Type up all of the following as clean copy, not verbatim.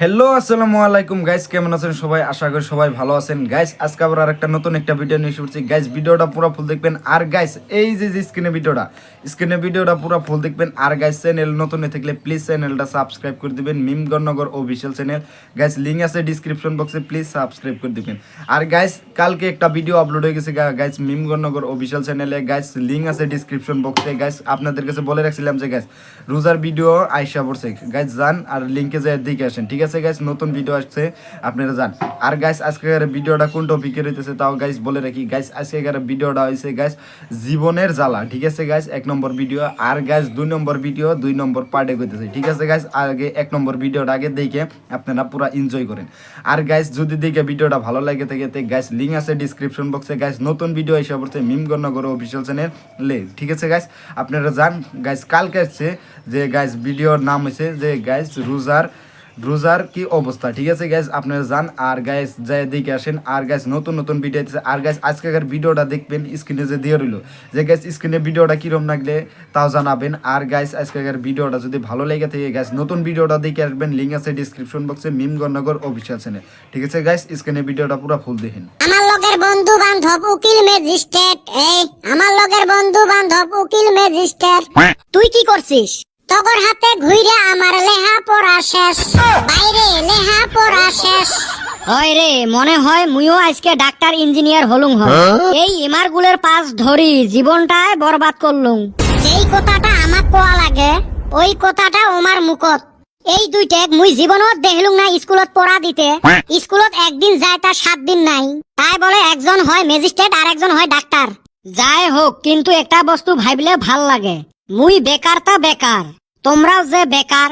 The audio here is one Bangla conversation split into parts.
হ্যালো আসসালামু আলাইকুম গাইস, কেমন আছেন সবাই? আশা করি সবাই ভালো আছেন গাইস। আজকে আবার আরেকটা নতুন একটা ভিডিও নিয়ে এসেছি গাইস। ভিডিওটা পুরো ফুল দেখবেন। আর গাইস এই যে স্ক্রিনে ভিডিওটা পুরো ফুল দেখবেন। আর গাইস চ্যানেল নতুন হয়ে থাকলে প্লিজ চ্যানেলটা সাবস্ক্রাইব করে দিবেন, মিমগণনগর অফিশিয়াল চ্যানেল গাইস। লিংক আছে ডিসক্রিপশন বক্সে, প্লিজ সাবস্ক্রাইব করে দিবেন। আর গাইস কালকে একটা ভিডিও আপলোড হয়ে গেছে গাইস মিমগণনগর অফিশিয়াল চ্যানেলে গাইস। লিংক আছে ডিসক্রিপশন বক্সে গাইস। আপনাদের কাছে বলে রাখছিলাম যে গাইস রোজার ভিডিও আইসা পড়ছে গাইস, যান আর লিংকে যায় দেখে আসেন, ঠিক আছে গাইস? নতুন ভিডিও আসছে, আপনারা যান। আর গাইস আজকের ভিডিওটা কোন টপিকের হইতেছে তাও গাইস বলে রাখি গাইস। আজকের ভিডিওটা হইছে গাইস জীবনের জ্বালা, ঠিক আছে গাইস? 1 নম্বর ভিডিও। আর গাইস 2 নম্বর ভিডিও 2 নম্বর পার্টে কইতেছে, ঠিক আছে গাইস? আগে 1 নম্বর ভিডিওটা আগে দেখে আপনারা পুরো এনজয় করেন। আর গাইস যদি দেখে ভিডিওটা ভালো লাগে থাকে তে গাইস লিংক আছে ডিসক্রিপশন বক্সে গাইস। নতুন ভিডিও এসে পড়ছে মিমগণনগর অফিশিয়াল চ্যানেলে, ঠিক আছে গাইস? আপনারা যান গাইস। কালকে আসছে যে গাইস ভিডিওর নাম হয়েছে যে গাইস রোজার কি অবস্থা, ঠিক আছে গাইস? আপনারা যান আর গাইস যাই দেখে আসেন। আর গাইস নতুন নতুন ভিডিও আছে। আর গাইস আজকের ভিডিওটা দেখবেন, স্ক্রিনে যে দিয়ে রইল যে গাইস স্ক্রিনে ভিডিওটা কিরম লাগলে তাও জানাবেন। আর গাইস আজকের ভিডিওটা যদি ভালো লেগে থাকে গাইস নতুন ভিডিওটা দেখে আসবেন, লিংক আছে ডিসক্রিপশন বক্সে মিমগণনগর অফিশিয়াল চ্যানেল, ঠিক আছে গাইস? স্ক্রিনে ভিডিওটা পুরো ফুল দেখেন। আমার লগের বন্ধু বান্ধব উকিল ম্যাজিস্ট্রেট, এই আমার লগের বন্ধু বান্ধব উকিল ম্যাজিস্ট্রেট, তুই কি করছিস? তগর হাতে ঘুইরা আমার লেহা পড়া শেষ, বাইরে লেহা পড়া শেষ। হয় রে, মনে হয় মুইও আজকে ডাক্তার ইঞ্জিনিয়ার হলুম হয়। এই এমারগুলের পাশ ধরি জীবনটাই বরবাদ করলুম। যেই কথাটা আমার কোয়া লাগে ওই কথাটা ওমার মুখত। এই দুইটাক মুই জীবনত দেখলুম না স্কুলত পড়া দিতে। স্কুলত একদিন যায় তার 7 দিন নাই। তাই বলে একজন হয় ম্যাজিস্ট্রেট আর একজন হয় ডাক্তার। যাই হোক, কিন্তু একটা বস্তু ভাবলে ভাল লাগে, মুই বেকারটা বেকার, তোমরাও যে বেকার,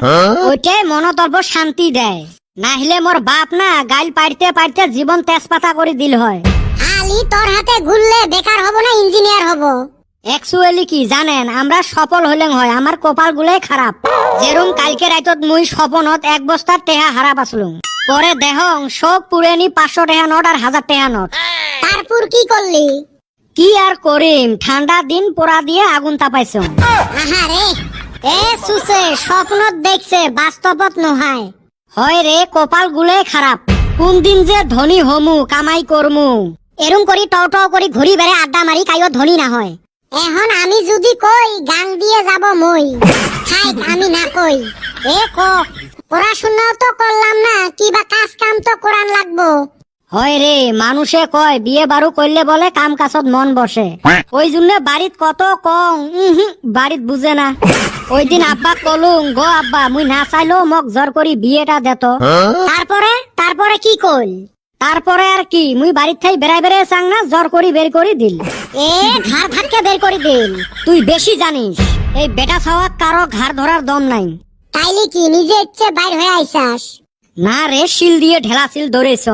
ওইটাই মনতর্ব শান্তি দেয়। নাহলে মোর বাপ না গাইল পাইতে পাইতে জীবন তেজপাতা করে দিল হয়। আলি তোর হাতে ঘুরলে বেকার হব না ইঞ্জিনিয়ার হব? অ্যাকচুয়ালি কি জানেন, আমরা সফল হলেন হয়, আমার কপাল গুলাই খারাপ। যেরম কালকে রাইতত মুই স্বপনত 1 বস্তার টেহা হারা পাসলুম। পরে দেহং সব পুরেনি 500 টাকা নোট আর 1000 টাকা নোট। তারপর কি করলি? কি আর করিম, ঠান্ডা দিন পোড়া দিয়ে আগুন তাপাইছম। আহারে, এ সুসে স্বপ্নত দেখছে বাস্তবত নহায়। হয় রে, কপাল গুলে খারাপ। কোন দিন যে ধনী হমু, কামাই করমু। এরম করি টও টও করি ঘুরি বেড়ে আড্ডা মারি কাইও ধনী না হয়। এখন আমি যদি কই গান দিয়ে যাব মই, থাইক আমি না কই। এ ক, পড়াশোনাও তো করলাম না, কিবা কাজ কাম তো করান লাগবো। হয় রে, মানুষে কয় বিয়ে বারু করলে বলে কাম কাজত মন বসে। ওই জন্য বাড়িত কত কং, বাড়িত বুঝে না। ওই দিন আব্বা কলুং, গো আব্বা মুই না চাইলেও মক জোর করি বিয়েটা দেত। তারপরে কি কইল? তারপরে আর কি, মুই বাড়ির থাই বেড়াই বেড়াই চাং না, জোর করি বের করে দিল। এ ঘাড় ধাক্কা বের করে দিল। তুই বেশি জানিস, এই বেটা ছাওয়া কারো ঘাড় ধরার দম নাই। তাইলে কি নিজে ইচ্ছে বাইর হয়ে আইসাস? না রে, শিল দিয়ে ঢেলা শিল ধরেছ।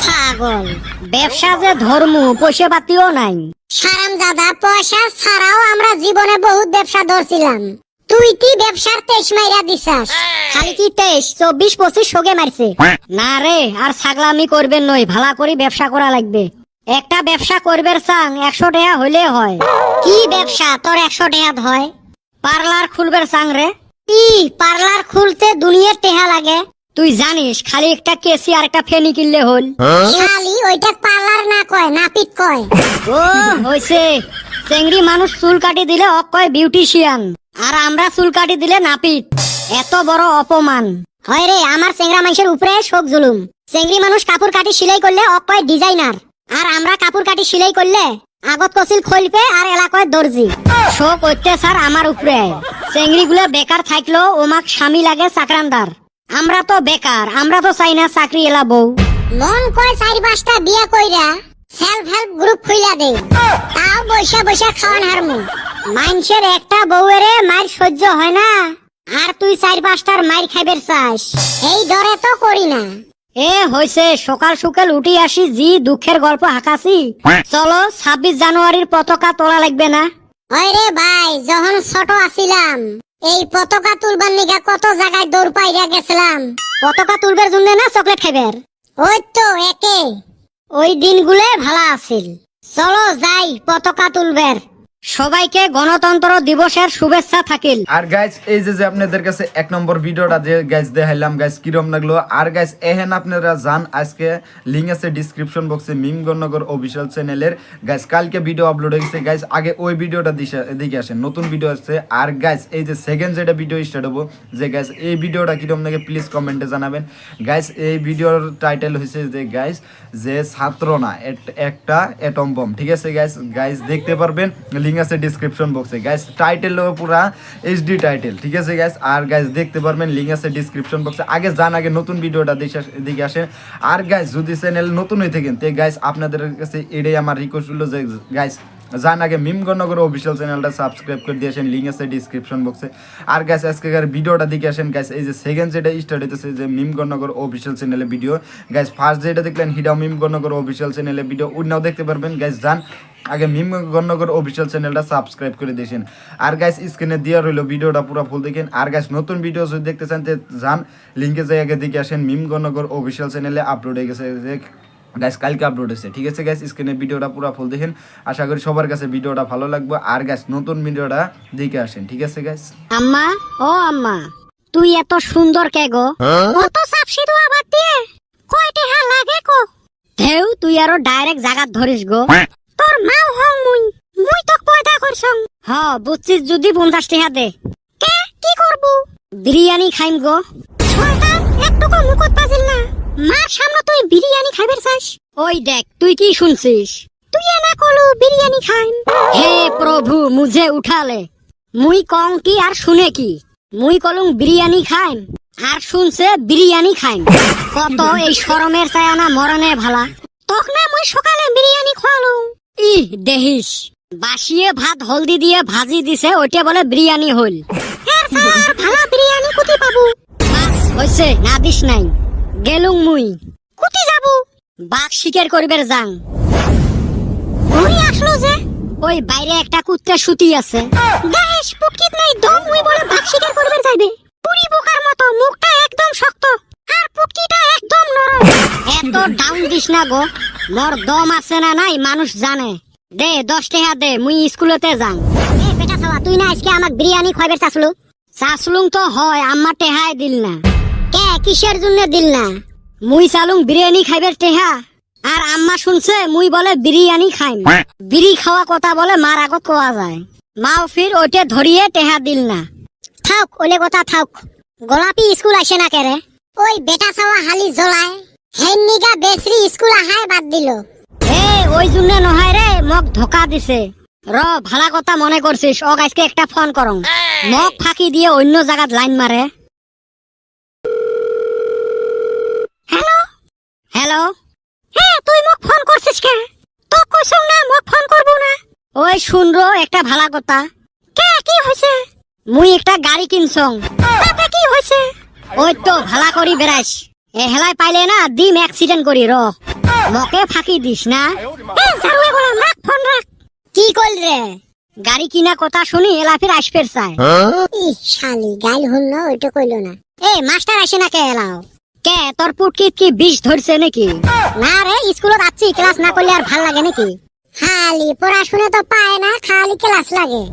পাগল, ব্যবসা যে ধর্মু, পয়সা পাতিও নাই। হারামজাদা, পয়সা ছাড়াও আমরা জীবনে বহুত ব্যবসা ধরছিলাম। তুই কি ব্যবসার 23 মাইরা দিছাস? খালি কি 23, 24, 25 সোগে মারছে। না রে, আর ছাগলামি করবেন নই, ভালা করে ব্যবসা করা লাগবে। একটা ব্যবসা করবের চাং 100 টাকা হইলে হয়। কি ব্যবসা তোর 100 টাকা হয়? পার্লার খুলবের চাং রে। কি পার্লার খুলতে দুনিয়ার টেহা লাগে? তুই জানিস, খালি একটা কেসি আর একটা ফেনি কিনলে হল। খালি ওইটা পার্লার না কয়, নাপিত কয়। ও হইছে, চেংড়ি মানুষ চুল কাটি দিলে অক কয় বিউটিশিয়ান, আর আমরা চুল কাটি দিলে নাপিত। এত বড় অপমান। হয় রে, আমার চেংড়া মানুষের উপরে শোক জুলুম। চেংড়ি মানুষ কাপড় কাটি সিলাই করলে অক কয় ডিজাইনার, আর আমরা কাপড় কাটি সিলাই করলে আগত কছিল খলপে আর এলা কয় দর্জি। শোক অত্যাচার আমার উপরে। চেংড়ি গুলো বেকার থাকলেও ওমাক স্বামী লাগে চাকরান্দার। আমরা তো বেকার, আমরা তো চাই না চাকরি এলা বউ। মন কয় 4-5টা বিয়ে কইরা সেলফ হেল্প গ্রুপ খুইলা দে, তাও বৈশা বৈশা খাওয়ান হারমু। মানুষের একটা বউয়েরে মার সহ্য হয় না, আর তুই 4-5টার মার খাইবের চাস, এই ডরে তো করি না। এ হইছে, সকাল সকাল উঠি আসি জি দুঃখের গল্প হাঁকাছি। চলো 26 জানুয়ারির পতাকা তোলা লাগবে না? ওই রে ভাই, যখন ছোট আছিলাম এই পতাকা তুলবার নিগা কত জায়গায় দৌড় পাইরা গেছিলাম। পতাকা তুলবার জন্য না চকলেট খাইবের? ওই তো একে। ওই দিনগুলো ভালো আছিল। চলো যাই পতাকা তুলবের। সবাইকে গণতন্ত্র দিবসের শুভেচ্ছা থাকিল। আর গাইস এই যে আপনাদের কাছে 1 নম্বর ভিডিওটা যে গাইস দেখাইলাম গাইস কিরম লাগলো। আর গাইস এহেন আপনারা জান আজকে লিংক আছে ডিসক্রিপশন বক্সে মিম গণনগর অফিসিয়াল চ্যানেলের। গাইস কালকে ভিডিও আপলোড হয়েছে গাইস, আগে ওই ভিডিওটা দিকে আসেন, নতুন ভিডিও আসছে। আর গাইস এই যে সেকেন্ড যেটা ভিডিও স্টার্ট হবো যে গাইস এই ভিডিওটা কিরম লাগে প্লিজ কমেন্টে জানাবেন। গাইস এই ভিডিওর টাইটেল হয়েছে যে গাইস যে ছাত্র না একটা অ্যাটম বম, ঠিক আছে গাইস। গাইস দেখতে পারবেন, লিংক আছে ডিসক্রিপশন বক্সে গাইস। টাইটেল পুরা এইচডি টাইটেল, ঠিক আছে গাইস। আর গাইস দেখতে পারবেন, লিংক আছে ডিসক্রিপশন বক্সে। আগে জান আগে নতুন ভিডিওটা দিকে আসেন। আর গাইস যদি চ্যানেল নতুন হয়ে থাকেন তে গাইস আপনাদের কাছে এটাই আমার রিকোয়েস্ট হলো যে গাইস জান আগে মিম গণনগর অফিসিয়াল চ্যানেলটা সাবস্ক্রাইব করে দিয়ে আসেন, লিংক আছে ডিসক্রিপশন বক্সে। আর গাইস আজকের ভিডিওটা দিকে আসেন গাইস। এই যে সেকেন্ড যেটা স্টার্ট হইতেছে যে মিম গণনগর অফিসিয়াল চ্যানেলে ভিডিও গাইস। ফার্স্ট যেটা দেখলেন হিডাও মিম গণনগর অফিসিয়াল চ্যানেলে ভিডিও, ওইটাও দেখতে পারবেন গাইস। জান আগে মিম গণনগর অফিসিয়াল চ্যানেলটা সাবস্ক্রাইব করে দিয়েছেন। আর গাইস স্ক্রিনে দেওয়া রইলো, ভিডিওটা পুরো ফুল দেখেন। আর গাইস নতুন ভিডিও যদি দেখতে চান যান লিঙ্কে যাই আগে দিকে আসেন, মিম গণনগর অফিসিয়াল চ্যানেলে আপলোড হয়ে গেছে যে গাইস কালকে আপলোড হয়েছে, ঠিক আছে গাইস। স্ক্রিনে ভিডিওটা পুরো ফুল দেখেন, আশা করি সবার কাছে ভিডিওটা ভালো লাগবে। আর গাইস নতুন ভিডিওটা দেখে আসেন, ঠিক আছে গাইস। আম্মা ও আম্মা, তুই এত সুন্দর কে গো? কত সাপসি তো আবার দিয়ে কয়টি হা লাগে কো? হেউ তুই আরো ডাইরেক্ট জাগাত ধরিস গো। তোর মাও হং মুই তো পয়দা করছং। হ বুঝছিস, যদি 50 টাকা দে। কে কি করবো? বিরিয়ানি খাইম গো। শয়তান একটুকু মুখত পাছিল না, মার সামনে তুই বিরিয়ানি খাইবার চাস? ওই দেখ তুই কি শুনছিস? তুই না কলু বিরিয়ানি খাইম। হে প্রভু মুঝে উঠালে। মুই কং কি আর শুনে কি? মুই কলুং বিরিয়ানি খাইম আর শুনছে বিরিয়ানি খাইম। কত এই শরমের চায়ানা মরণে ভালা। তখ না মুই সকালে বিরিয়ানি খাওয়ালুম। ইহ দেহিস, বাসিয়ে ভাত হলদি দিয়ে ভাজি দিছে, ওইটা বলে বিরিয়ানি হইল। হ্যাঁ স্যার, ভালো বিরিয়ানি কুতি পাবো? বাস হইছে, না দিস নাই। গেলুং মুই। কুতি যাবো? বাঘ শিকার করিবার যাং। ঘুরি আসলো যে ওই বাইরে একটা কুত্তা শুতি আছে। দেশ পুটকিত নাই দম, মুই বলে বাঘ শিকার করবার যাইবে। পুরি বোকার মতো, মুখটা একদম শক্ত আর পুটকিটা একদম নরম। এত ডাউন দিস না গো, মোর দম আছে না নাই মানুষ জানে। দে 10 টাকা দে, মুই স্কুলেতে যাং। এ বেটা সালা, তুই না আজকে আমাক বিরিয়ানি খাইবার চাসলু? চাসলুং তো হয়, আম্মা টেহাই দিল না। কে কিসের জন্য দিল না? মুই চালুং বিরিয়ানি খাইবার টেহা, আর আম্মা শুনছে মুই বলে বিরিয়ানি খাইম। বিড়ি খাওয়া কথা বলে মার আগত কোয়া যায়। মাও ফির ওইটা ধরিয়ে টেহা দিল না। থাক ওলে কথা থাক। গোলাপি স্কুল আসে না কেরে? ওই বেটা সালা হালি জ্বলায়, হেন্নিগা বেসরি স্কুল আহায় বাদ দিল। এ ওই জন্য নহয় রে, মোক ধোকা দিছে। র ভালা কথা মনে করছিস, ও আজকে একটা ফোন করং। মোক ফাঁকি দিয়ে অন্য জায়গাত লাইন মারে। হ্যালো হ্যালো, হ্যাঁ তুই মোক ফোন করছিস কে? তো কইছং না মোক ফোন করবো না। ওই শুন রো একটা ভালা কথা। কে কি হইছে? মুই একটা গাড়ি কিনছং। তাতে কি হইছে? ওই তো ভালা করি বেড়াইস, এ হেলাই পাইলে না দিম অ্যাক্সিডেন্ট করি। র মকে ফাঁকি দিস না। এ জারুয়ে গোলাম, রাখ ফোন রাখ। কি কইল রে? গাড়ি কিনা কথা শুনি এলা ফির আসফের চায়। ই শালি গাইল হল না, ওইটা কইলো না। এ মাস্টার আসে না কে এলাও? কে তোর পুটকিত কি বিষ ধরছে নাকি? না রে, স্কুলত আছি, ক্লাস না করলে আর ভাল লাগে নাকি? খালি পড়াশুনা তো পায় না, খালি ক্লাস লাগে।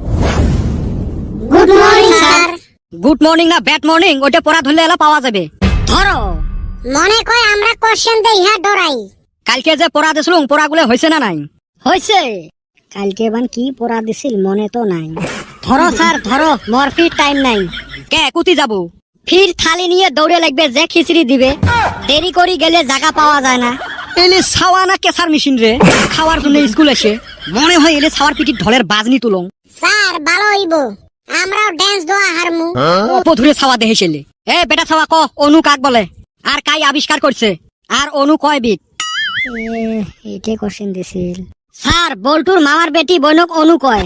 Good morning sir. Good morning না ব্যাড মর্নিং, ওটা পড়া ধরলে এলা পাওয়া যাবে। ধরো। মনে কয় আমরা কোশ্চেন দেই, হ্যাঁ ডরাই। কালকে যে পড়া দিছিলুম পড়াগুলো হইছে না নাই? হইছে। কালকে বান কি পড়া দিছিল মনে তো নাই। ধরো স্যার ধরো, মোর ফির টাইম নাই। কে কুতি যাব? ফির থালি নিয়ে দৌড়ে লাগবে, যে খিচড়ি দিবে। দেরি করি গেলে জায়গা পাওয়া যায় না। এলে ছাওয়া না কেসার মেশিন রে, খাওয়ার জন্য স্কুল এসে মনে হয় এলে ছাওয়ার পিটির ঢলের বাজনি তুলং। স্যার ভালো হইব, আমরাও ড্যান্স দোয়া হারমু। পধুরে ছাওয়া দেহেছিলে। এ বেটা ছাওয়া ক, অনু কাক বলে? আর কাই আবিষ্কার করছে? আর অনু কয় বিট? এটা কোশ্চেন দিছিল স্যার। বল্টুর মামার বেটি বনক অনু কয়,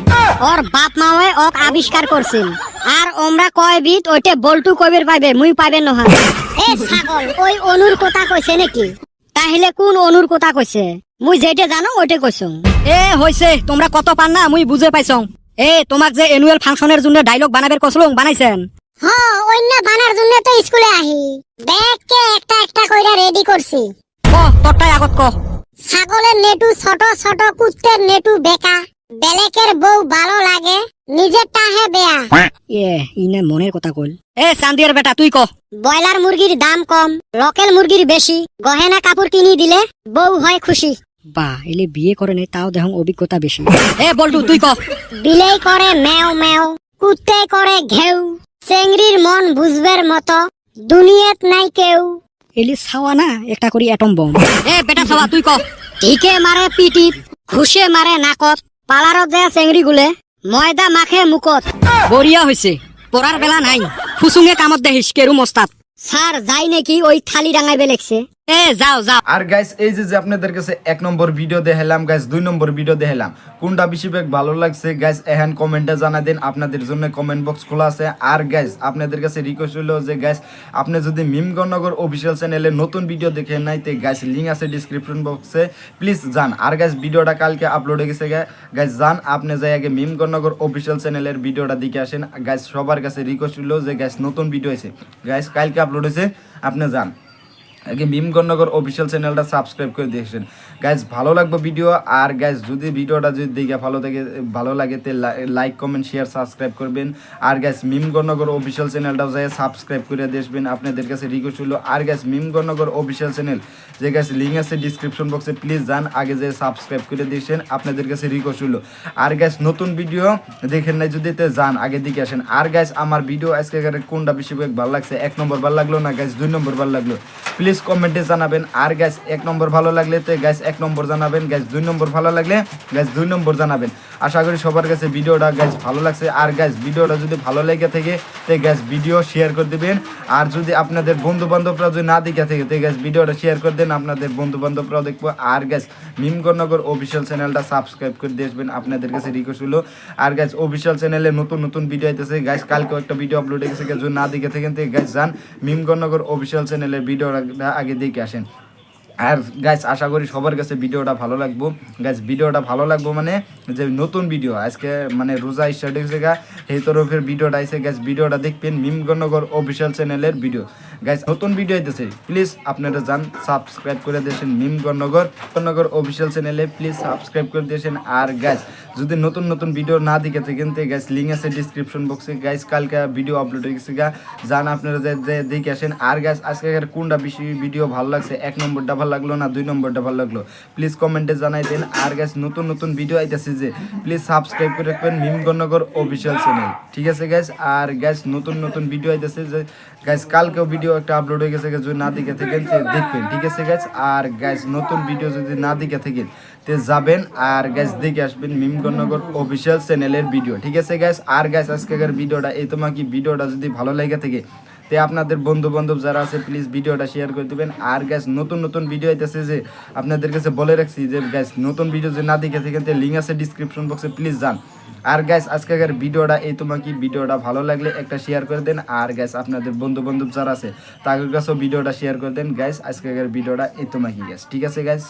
ওর বাপ মামায় ওক আবিষ্কার করছিল। আর ওমরা কয় বিট, ওইটা বল্টু কবির পাইবে, মুই পাইবে নহয়। এ ছাগল, ওই অনুর কথা কইছে নাকি? তাহলে কোন অনুর কথা কইছে? মুই যেটা জানো ওইটা কইছং। এ হইছে, তোমরা কত পান না মুই বুঝে পাইছং। এ তোমাক যে অ্যানুয়াল ফাংশনের জন্য ডায়লগ বানাবের কসলং বানাইছেন? হ, অন্য বানার জন্য তো স্কুলে আহি। ব্যাগকে একটা একটা কইরা রেডি করছি। ক তোরটাই আগত ক। ছাগলের নেটু ছোট ছোট, কুত্তের নেটু বেকা। বেলেকের বউ ভালো লাগে নিজেরটা হে বেয়া। ইনে মনের কথা কইল। চান্দিয়ার বেটা তুই ক। ব্রয়লার মুরগির দাম কম, লোকাল মুরগির বেশি, গহেনা কাপড় কিনি দিলে বউ হয় খুশি। বা এলে বিয়ে করে নাই তাও দেখুন অভিজ্ঞতা বেশি। বল্টু তুই ক। বিলেই করে ম্যাও ম্যাও, কুত্তে করে ঘেউ, চেংড়ির মন বুঝবের মতো দুনিয়াত নাই কেউ। এলি ছাওয়া না একটা করি অ্যাটম বম। বেটা ছাওয়া তুই ক। ঠিকে মারে পিটিত, ঘুষে মারে নাকত, পালারত যে চেংড়ি গুলে ময়দা মাখে মুখত। বড়িয়া হয়েছে, পড়ার বেলা নাই, ফুসুঙে কামত দেখিস কেরু মস্তাত। স্যার যাই নাকি ওই থালি রাঙাইবে লেখছে। যাও যাও। আর গাইস এই যে আপনাদের কাছে 1 নম্বর ভিডিও দেখালাম গাইস, 2 নম্বর ভিডিও দেখালাম, কোনটা বেশি ভালো লাগছে গাইস এখন কমেন্টে জানা দেন। আপনাদের জন্য কমেন্ট বক্স খোলা আছে। আর গাইস আপনাদের কাছে রিকোয়েস্ট হলো যে গাইস আপনি যদি মিমগণনগর অফিসিয়াল চ্যানেলে নতুন ভিডিও দেখেন নাই তে গাইস লিংক আছে ডেসক্রিপশন বক্সে, প্লিজ যান। আর গাইস ভিডিওটা কালকে আপলোড হয়ে গেছে গাইস, যান আপনি যাই আগে মিমগণনগর অফিসিয়াল চ্যানেলের ভিডিওটা দেখে আসেন। গাইস সবার কাছে রিকোয়েস্ট হলো যে গাইস নতুন ভিডিও আছে গাইস, কালকে আপলোড হয়েছে, আপনি যান আগে মিমগণনগর অফিসিয়াল চ্যানেলটা সাবস্ক্রাইব করে দিয়েছেন গাইজ। ভালো লাগবে ভিডিও। আর গাইজ যদি ভিডিওটা যদি দেখে ভালো লাগে তে লাইক কমেন্ট শেয়ার সাবস্ক্রাইব করবেন। আর গাইজ মিমগণনগর অফিসিয়াল চ্যানেলটাও যাই সাবস্ক্রাইব করে দিয়েছেন, আপনাদের কাছে রিকোয়েস্ট হলো। আর গাইজ মিমগণনগর অফিসিয়াল চ্যানেল যে গাইজ লিঙ্ক আছে ডিসক্রিপশন বক্সে, প্লিজ যান আগে যে সাবস্ক্রাইব করে দিয়েছেন, আপনাদের কাছে রিকোয়েস্ট হলো। আর গাইজ নতুন ভিডিও দেখেন নাই যদি যান আগে দিকে আসেন। আর গাইজ আমার ভিডিও আজকে কোনটা বেশি ভালো লাগছে, 1 নম্বর ভালো লাগলো না গাইজ 2 নম্বর ভালো লাগলো, প্লিজ কমেন্টে জানাবেন। আর গাইস 1 নম্বর ভালো লাগলে তো গাইস 1 নম্বর জানাবেন, গাইস 2 নম্বর ভালো লাগলে গাইস 2 নম্বর জানাবেন। আশা করি সবার কাছে ভিডিওটা গাইস ভালো লাগছে। আর গাইস ভিডিওটা যদি ভালো লেগে থাকে তো গাইস ভিডিও শেয়ার করে দিবেন। আর যদি আপনাদের বন্ধু বান্ধবরা যদি না দেখে থাকে তো গাইস ভিডিওটা শেয়ার করে দেন, আপনাদের বন্ধু বান্ধবরাও দেখবো। আর গাইস মিমগণনগর অফিসিয়াল চ্যানেলটা সাবস্ক্রাইব করে দিয়েছেন, আপনাদের কাছে রিকোয়েস্ট হলো। আর গাইস অফিসিয়াল চ্যানেলে নতুন ভিডিও আইতেছে গাইস, কালকেও একটা ভিডিও আপলোড হয়ে গেছে, যদি না দেখে থাকেন তো গাইস যান মিমগণনগর অফিসিয়াল চ্যানেলের ভিডিওটা আগে দেখে আসেন। আর গাইস আশা করি সবার কাছে ভিডিওটা ভালো লাগবো গাইস, ভিডিওটা ভালো লাগবো মানে যে নতুন ভিডিও আজকে মানে রোজা স্টার্ট হয়েছে গা, এই তরফের ভিডিওটা আইছে গাইস, ভিডিওটা দেখবেন মিমগণনগর অফিসিয়াল চ্যানেলের ভিডিও গাইস, নতুন ভিডিও আইতেছে, প্লিজ আপনারা যান সাবস্ক্রাইব করে দিয়েছেন মিমগণনগর অফিসিয়াল চ্যানেলে, প্লিজ সাবস্ক্রাইব করে দিয়েছেন। আর গাইস যদি নতুন ভিডিও না দেখে থাকেন তো গাইস লিঙ্ক আছে ডিসক্রিপশন বক্সে গাইস, কালকে ভিডিও আপলোড হয়ে গেছে গা, যান আপনারা দেখে আসেন। আর গাইস আজকে কোনটা বেশি ভিডিও ভালো লাগছে, 1 নম্বরটা ভালো লাগলো না 2 নম্বরটা ভালো লাগলো, প্লিজ কমেন্টে জানাই দেন। আর গাইস নতুন ভিডিও আইতেছে যে প্লিজ সাবস্ক্রাইব করে রাখবেন মিমগণনগর অফিসিয়াল চ্যানেল, ঠিক আছে গাইস। আর গাইস নতুন ভিডিও আইতেছে যে গাইস, কালকেও ভিডিও একটা আপলোড হয়ে গেছে, যদি না দেখে থাকেন দেখবেন, ঠিক আছে গাইস। আর গাইস নতুন ভিডিও যদি না দেখে থাকেন তে যাবেন আর গাইস দেখে আসবেন মিমগণনগর অফিসিয়াল চ্যানেলের ভিডিও, ঠিক আছে গাইস। আর গাইস আজকের ভিডিওটা এই তোমাকে ভিডিওটা যদি ভালো লেগে থাকে তে আপনাদের বন্ধু বান্ধব যারা আছে প্লিজ ভিডিওটা শেয়ার করে দেবেন। আর গাইস নতুন ভিডিও আইতেছে যে আপনাদের কাছে বলে রাখছি যে গাইস নতুন ভিডিও যদি না দেখে থাকেন তে লিঙ্ক আছে ডিসক্রিপশন বক্সে, প্লিজ যান। আর গাইস আজকের ভিডিওটা এই তোমাকে ভিডিওটা ভালো লাগলে একটা শেয়ার করে দেন। আর গাইস আপনাদের বন্ধু বান্ধব যারা আছে তাদের কাছেও ভিডিওটা শেয়ার করে দেন গাইস। আজকের ভিডিওটা এই তোমাকে গাইস, ঠিক আছে গাইস।